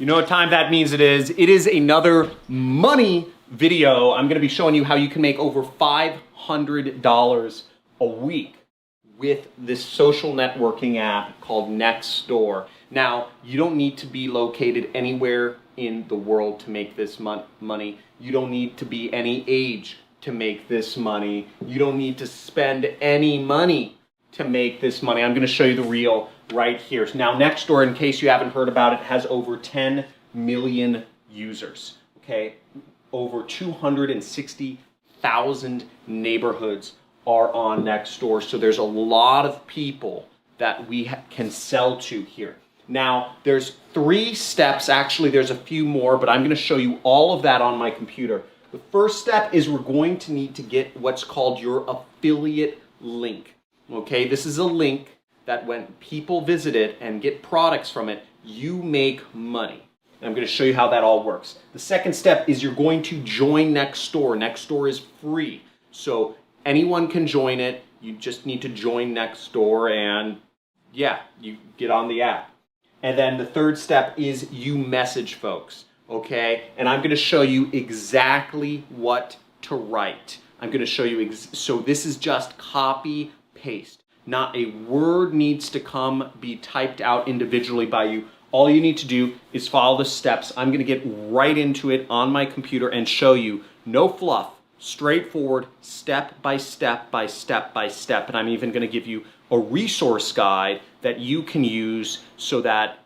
You know what time that means it is. It is another money video. I'm gonna be showing you how you can make over $500 a week with this social networking app called Nextdoor. Now, you don't need to be located anywhere in the world to make this money. You don't need to be any age to make this money. You don't need to spend any money to make this money. I'm gonna show you the reel right here. Now, Nextdoor, in case you haven't heard about it, has over 10 million users, okay? Over 260,000 neighborhoods are on Nextdoor, so there's a lot of people that we can sell to here. Now, there's 3 steps. Actually, there's a few more, but I'm gonna show you all of that on my computer. The first step is we're going to need to get what's called your affiliate link. Okay, this is a link that when people visit it and get products from it, you make money. And I'm going to show you how that all works. The second step is you're going to join Nextdoor. Nextdoor is free, so anyone can join it. You just need to join Nextdoor and yeah, you get on the app. And then the third step is you message folks. Okay, and I'm going to show you exactly what to write. I'm going to show you, so this is just copy paste. Not a word needs to be typed out individually by you. All you need to do is follow the steps. I'm going to get right into it on my computer and show you, no fluff, straightforward, step by step by step by step. And I'm even going to give you a resource guide that you can use so that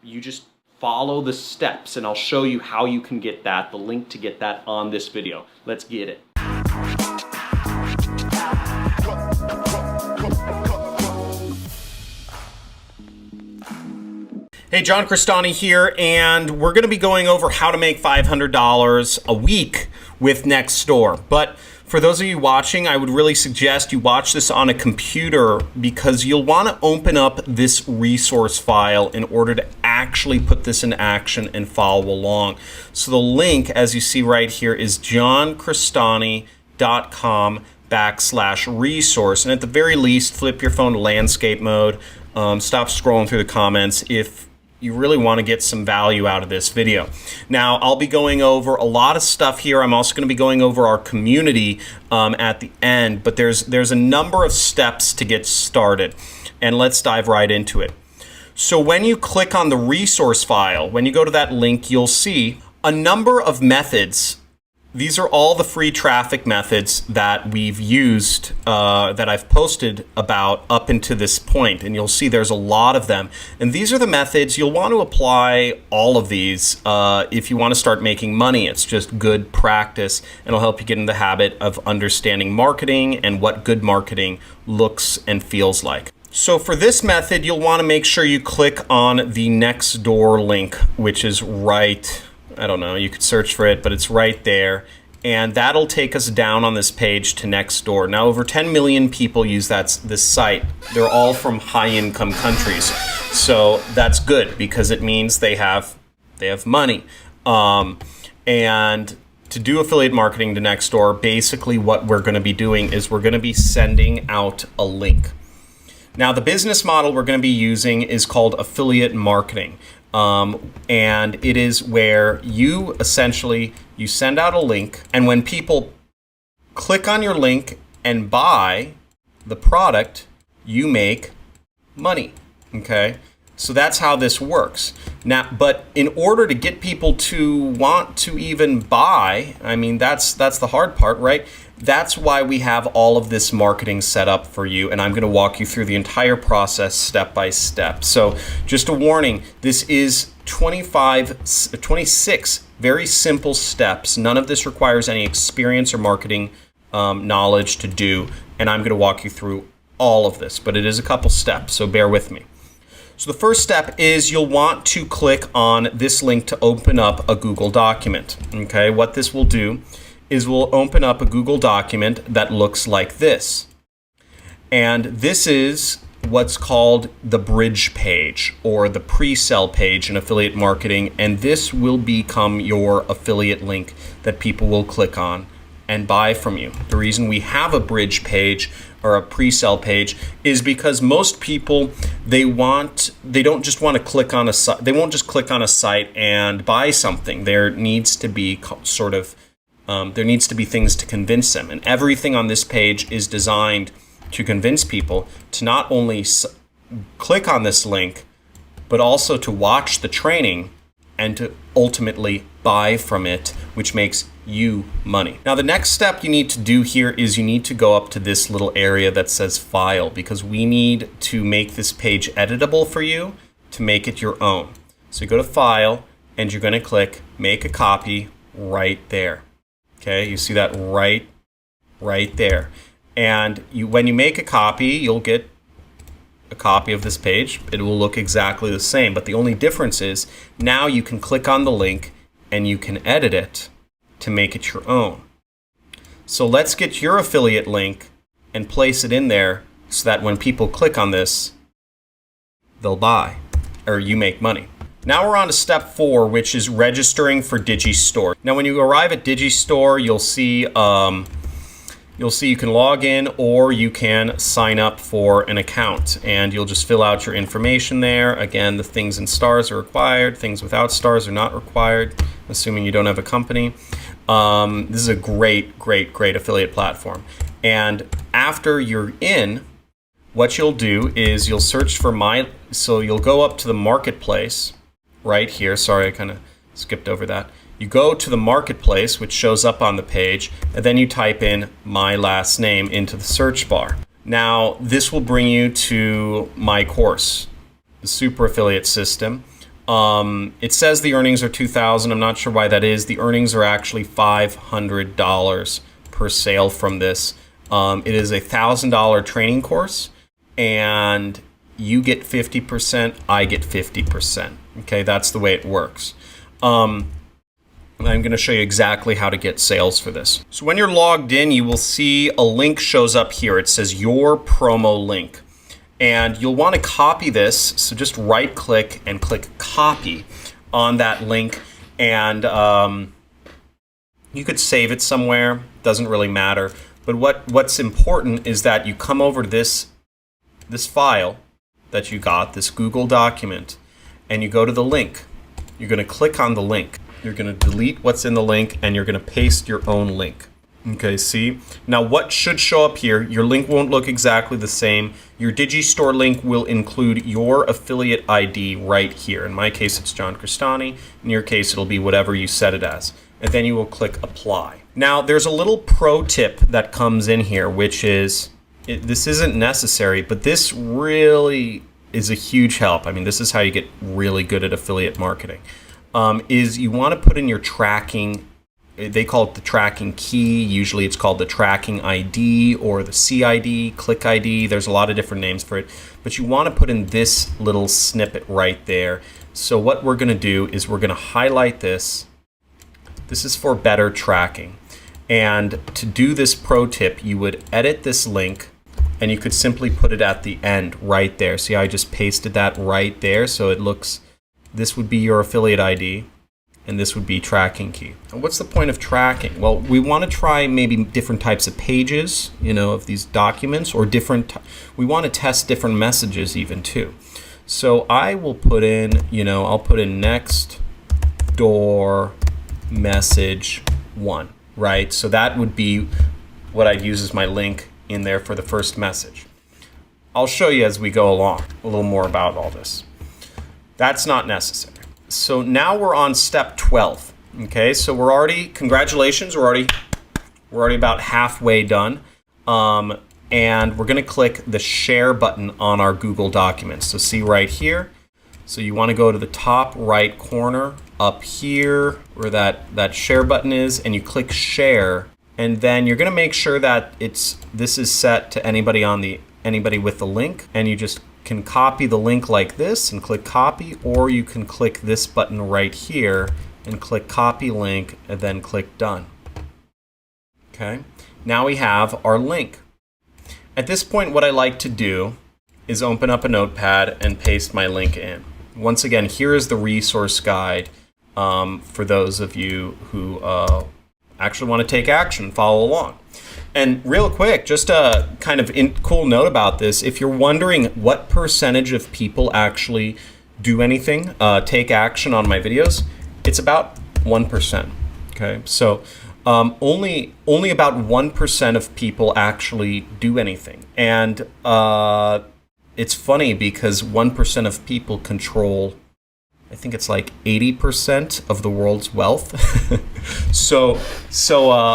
you just follow the steps, and I'll show you how you can get that, the link to get that on this video. Let's get it. Hey, John Crestani here, and we're going to be going over how to make $500 a week with Nextdoor. But for those of you watching, I would really suggest you watch this on a computer because you'll want to open up this resource file in order to actually put this in action and follow along. So the link, as you see right here, is johncrestani.com/resource. And at the very least, flip your phone to landscape mode. Stop scrolling through the comments if you really want to get some value out of this video. Now, I'll be going over a lot of stuff here. I'm also going to be going over our community at the end, but there's a number of steps to get started, and let's dive right into it. So when you click on the resource file, when you go to that link, you'll see a number of methods. These are all the free traffic methods that we've used, that I've posted about up until this point, and you'll see there's a lot of them. And these are the methods. You'll want to apply all of these if you want to start making money. It's just good practice, and it'll help you get in the habit of understanding marketing and what good marketing looks and feels like. So for this method, you'll want to make sure you click on the Nextdoor link, which is right, I don't know, you could search for it, but it's right there. And that'll take us down on this page to Nextdoor. Now, over 10 million people use this site. They're all from high-income countries. So that's good because it means they have money. And to do affiliate marketing to Nextdoor, basically what we're going to be doing is we're going to be sending out a link. Now, the business model we're going to be using is called affiliate marketing. And it is where you send out a link, and when people click on your link and buy the product, you make money. Okay? So that's how this works. Now, but in order to get people to want to even buy, I mean, that's the hard part, right? That's why we have all of this marketing set up for you, and I'm going to walk you through the entire process step by step. So just a warning, this is 26 very simple steps. None of this requires any experience or marketing knowledge to do, and I'm going to walk you through all of this, but it is a couple steps, so bear with me. So the first step is you'll want to click on this link to open up a Google document. Okay, what this will do is we'll open up a Google document that looks like this. And this is what's called the bridge page or the pre-sell page in affiliate marketing. And this will become your affiliate link that people will click on and buy from you. The reason we have a bridge page or a pre-sale page is because most people, they don't just want to click on a site. They won't just click on a site and buy something. There needs to be things to convince them, and everything on this page is designed to convince people to not only click on this link, but also to watch the training and to ultimately buy from it, which makes you money. Now, the next step you need to do here is you need to go up to this little area that says File, because we need to make this page editable for you to make it your own. So you go to File, and you're going to click Make a Copy right there. Okay, you see that right there. And when you make a copy, you'll get a copy of this page. It will look exactly the same, but the only difference is now you can click on the link and you can edit it to make it your own. So let's get your affiliate link and place it in there so that when people click on this, they'll buy, or you make money. Now we're on to step 4, which is registering for Digistore. Now when you arrive at Digistore, you'll see you can log in or you can sign up for an account, and you'll just fill out your information there. Again, the things in stars are required, things without stars are not required, assuming you don't have a company. This is a great affiliate platform. And after you're in, what you'll do is you'll search for so you'll go up to the marketplace right here. Sorry, I kind of skipped over that. You go to the marketplace, which shows up on the page, and then you type in my last name into the search bar. Now, this will bring you to my course, the Super Affiliate System. It says the earnings are $2,000. I'm not sure why that is. The earnings are actually $500 per sale from this. It is a $1,000 training course, and you get 50%, I get 50%. Okay, that's the way it works. I'm going to show you exactly how to get sales for this. So when you're logged in, you will see a link shows up here. It says your promo link. And you'll want to copy this. So just right click and click copy on that link. And you could save it somewhere. Doesn't really matter. But what's important is that you come over to this file that you got, this Google document, and you go to the link. You're going to click on the link. You're going to delete what's in the link, and you're going to paste your own link. Okay, see? Now what should show up here, your link won't look exactly the same. Your Digistore link will include your affiliate ID right here. In my case, it's John Crestani. In your case, it'll be whatever you set it as. And then you will click Apply. Now, there's a little pro tip that comes in here, which is, this isn't necessary, but this really is a huge help. I mean, this is how you get really good at affiliate marketing. Is you want to put in your tracking, they call it the tracking key. Usually it's called the tracking ID or the CID, click ID. There's a lot of different names for it, but you want to put in this little snippet right there. So what we're going to do is we're going to highlight this. This is for better tracking. And to do this pro tip, you would edit this link and you could simply put it at the end right there. See, I just pasted that right there. So it looks, this would be your affiliate ID, and this would be tracking key. And what's the point of tracking? Well, we want to try maybe different types of pages, of these documents, or we want to test different messages even too. So I will put in, I'll put in next door message 1, right? So that would be what I'd use as my link in there for the first message. I'll show you as we go along a little more about all this. That's not necessary. So now we're on step 12. Okay, so congratulations, we're already about halfway done. And we're gonna click the share button on our Google Documents. So see right here. So you wanna go to the top right corner up here where that share button is, and you click share. And then you're gonna make sure that this is set to anybody with the link, and you just can copy the link like this and click copy, or you can click this button right here and click copy link and then click done. Okay, now we have our link. At this point, what I like to do is open up a notepad and paste my link in. Once again, here is the resource guide for those of you who actually want to take action and follow along. And real quick, just a kind of cool note about this. If you're wondering what percentage of people actually do anything, take action on my videos, it's about 1%. Okay, so only about 1% of people actually do anything. And it's funny because 1% of people control, I think it's like 80% of the world's wealth. so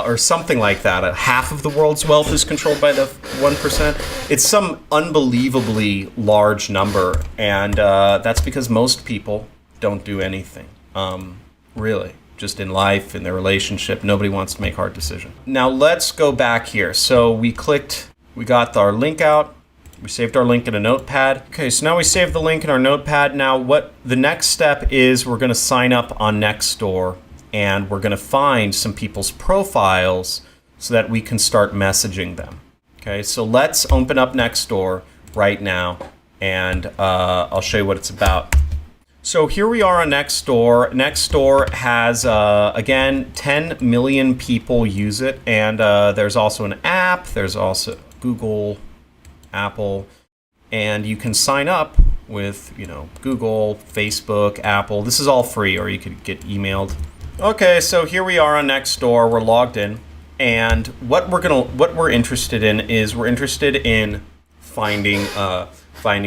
or something like that. Half of the world's wealth is controlled by the 1%. It's some unbelievably large number, and that's because most people don't do anything. Really, just in life, in their relationship, nobody wants to make hard decisions. Now let's go back here. So we got our link out. We saved our link in a notepad. Okay, so now we saved the link in our notepad. Now what the next step is, we're gonna sign up on Nextdoor, and we're gonna find some people's profiles so that we can start messaging them. Okay, so let's open up Nextdoor right now, and I'll show you what it's about. So here we are on Nextdoor. Nextdoor has, again, 10 million people use it, and there's also an app, there's also Google, Apple, and you can sign up with, Google, Facebook, Apple. This is all free, or you could get emailed. Okay, so here we are on Nextdoor. We're logged in, and what we're interested in is finding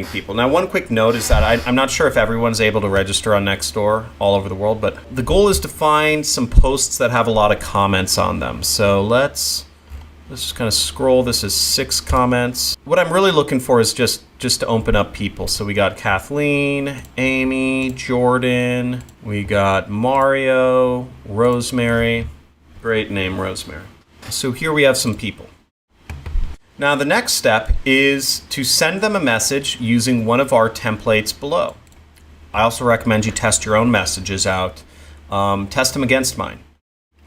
people. Now, one quick note is that I'm not sure if everyone's able to register on Nextdoor all over the world, but the goal is to find some posts that have a lot of comments on them. So let's just kind of scroll. This is 6 comments. What I'm really looking for is just to open up people. So we got Kathleen, Amy, Jordan, we got Mario, Rosemary. Great name, Rosemary. So here we have some people. Now the next step is to send them a message using one of our templates below. I also recommend you test your own messages out. Test them against mine.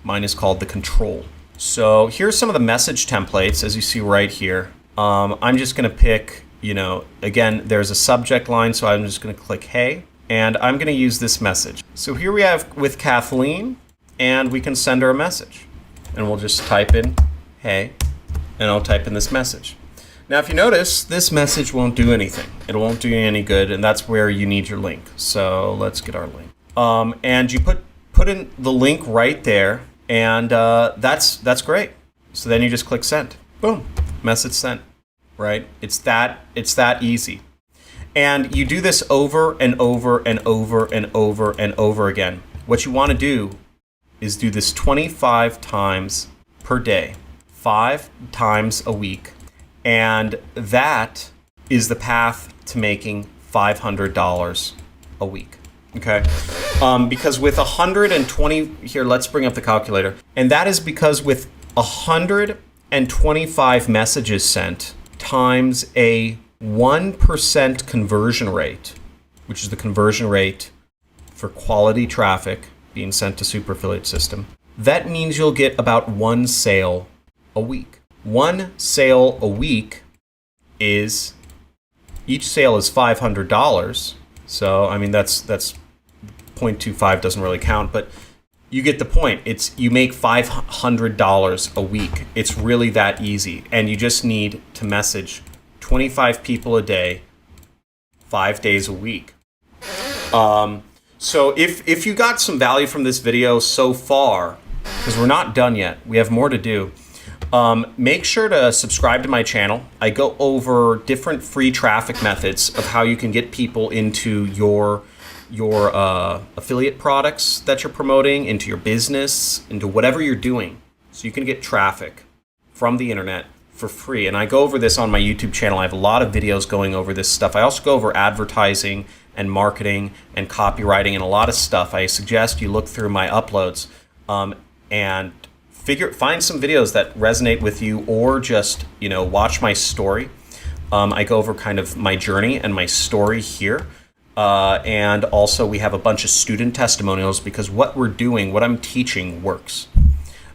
Mine is called the Control. So here's some of the message templates, as you see right here. I'm just gonna pick, again, there's a subject line, so I'm just gonna click hey, and I'm gonna use this message. So here we have with Kathleen, and we can send her a message. And we'll just type in hey, and I'll type in this message. Now if you notice, this message won't do anything. It won't do you any good, and that's where you need your link. So let's get our link. And you put in the link right there, and that's great. So then you just click send. Boom, message sent, right? It's that easy. And you do this over and over and over and over and over again. What you want to do is do this 25 times per day, 5 times a week. And that is the path to making $500 a week. Okay, because with 120, here, let's bring up the calculator. And that is because with 125 messages sent times a 1% conversion rate, which is the conversion rate for quality traffic being sent to Super Affiliate System, that means you'll get about 1 sale a week. 1 sale a week is, each sale is $500. So, I mean, that's 0.25 doesn't really count, but you get the point. You make $500 a week. It's really that easy. And you just need to message 25 people a day, 5 days a week. So if you got some value from this video so far, because we're not done yet, we have more to do, make sure to subscribe to my channel. I go over different free traffic methods of how you can get people into your affiliate products that you're promoting, into your business, into whatever you're doing, so you can get traffic from the internet for free. And I go over this on my YouTube channel. I have a lot of videos going over this stuff. I also go over advertising and marketing and copywriting and a lot of stuff. I suggest you look through my uploads and find some videos that resonate with you, or just watch my story. I go over kind of my journey and my story here. And also we have a bunch of student testimonials, because what we're doing, what I'm teaching works.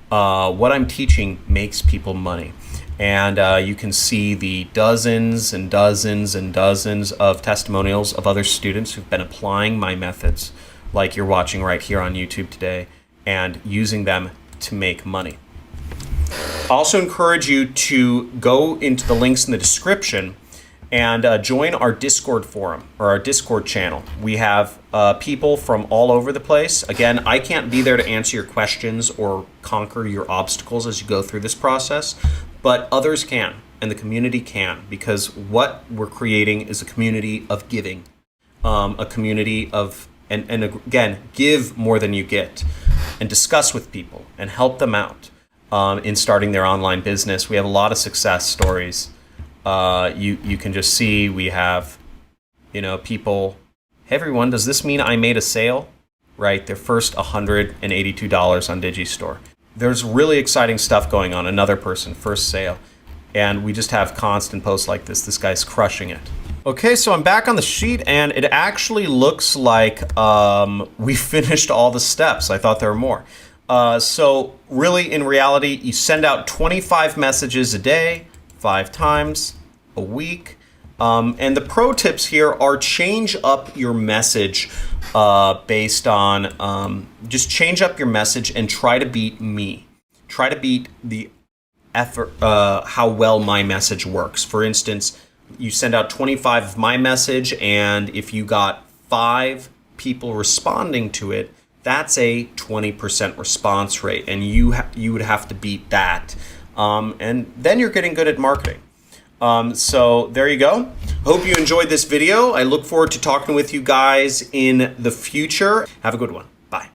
What I'm teaching makes people money. And you can see the dozens and dozens and dozens of testimonials of other students who've been applying my methods, like you're watching right here on YouTube today, and using them to make money. I also encourage you to go into the links in the description and join our Discord forum or our Discord channel. We have people from all over the place. Again, I can't be there to answer your questions or conquer your obstacles as you go through this process, but others can, and the community can, because what we're creating is a community of giving, a community of, and again, give more than you get, and discuss with people and help them out in starting their online business. We have a lot of success stories. You can just see we have, people, hey everyone, does this mean I made a sale? Right, their first $182 on Digistore. There's really exciting stuff going on. Another person, first sale. And we just have constant posts like this. This guy's crushing it. Okay, so I'm back on the sheet and it actually looks like we finished all the steps. I thought there were more. So really, in reality, you send out 25 messages a day, 5 times a week. And the pro tips here are change up your message based on, just change up your message and try to beat me. Try to beat the effort, how well my message works. For instance, you send out 25 of my message, and if you got 5 people responding to it, that's a 20% response rate, and you would have to beat that. And then you're getting good at marketing. So there you go. Hope you enjoyed this video. I look forward to talking with you guys in the future. Have a good one. Bye.